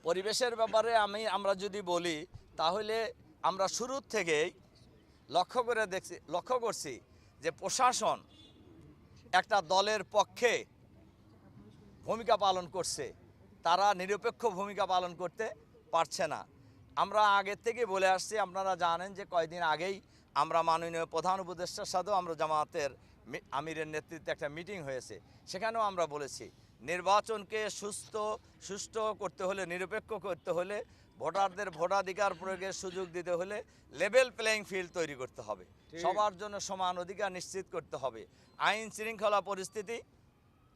পরিবেশের ব্যাপারে আমরা যদি বলি তাহলে আমরা শুরুর থেকেই লক্ষ্য করছি যে প্রশাসন একটা দলের পক্ষে ভূমিকা পালন করছে, তারা নিরপেক্ষ ভূমিকা পালন করতে পারছে না। আমরা আগের থেকে বলে আসছি, আপনারা জানেন যে কয়েকদিন আগেই আমরা মাননীয় প্রধান উপদেষ্টার সাথেও আমরা জামায়াতের আমিরের নেতৃত্বে একটা মিটিং হয়েছে, সেখানেও আমরা বলেছি নির্বাচনকে সুষ্ঠু করতে হলে, নিরপেক্ষ করতে হলে, ভোটারদের ভোটাধিকার প্রয়োগের সুযোগ দিতে হলে লেভেল প্লেয়িং ফিল্ড তৈরি করতে হবে, সবার জন্য সমান অধিকার নিশ্চিত করতে হবে, আইন শৃঙ্খলা পরিস্থিতি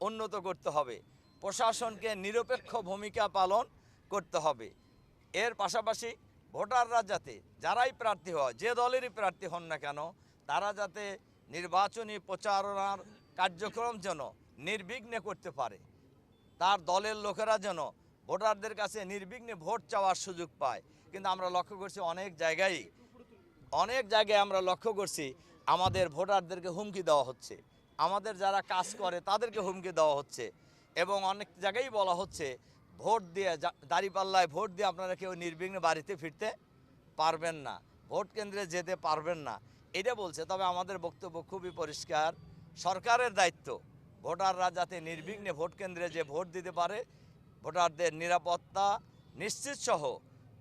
উন্নত করতে হবে, প্রশাসনকে নিরপেক্ষ ভূমিকা পালন করতে হবে। এর পাশাপাশি ভোটাররা যাতে যারাই প্রার্থী হয়, যে দলেরই প্রার্থী হন না কেন, তারা যাতে নির্বাচনী প্রচারণার কার্যক্রম যেন নির্বিঘ্নে করতে পারে, তার দলের লোকেরা যেন ভোটারদের কাছে নির্বিঘ্নে ভোট চাওয়ার সুযোগ পায়। কিন্তু আমরা লক্ষ্য করছি অনেক জায়গায় আমরা লক্ষ্য করছি আমাদের ভোটারদেরকে হুমকি দেওয়া হচ্ছে, আমাদের যারা কাজ করে তাদেরকে হুমকি দেওয়া হচ্ছে, এবং অনেক জায়গায় বলা হচ্ছে ভোট দিয়ে দাঁড়িপাল্লায় ভোট দিয়ে আপনারা কেউ নির্বিঘ্নে বাড়িতে ফিরতে পারবেন না, ভোট কেন্দ্রে যেতে পারবেন না, এটা বলছে। তবে আমাদের বক্তব্য খুবই পরিষ্কার, সরকারের দায়িত্ব ভোটাররা যাতে নির্বিঘ্নে ভোট কেন্দ্রে যে ভোট দিতে পারে, ভোটারদের নিরাপত্তা নিশ্চিত সহ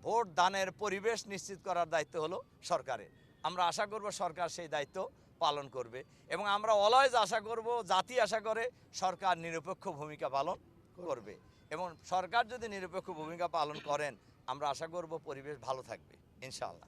ভোট দানের পরিবেশ নিশ্চিত করার দায়িত্ব হলো সরকারের। আমরা আশা করব সরকার সেই দায়িত্ব পালন করবে, এবং আমরা অলওয়েজ আশা করব, জাতি আশা করে সরকার নিরপেক্ষ ভূমিকা পালন করবে, এবং সরকার যদি নিরপেক্ষ ভূমিকা পালন করেন আমরা আশা করব পরিবেশ ভালো থাকবে ইনশাআল্লাহ।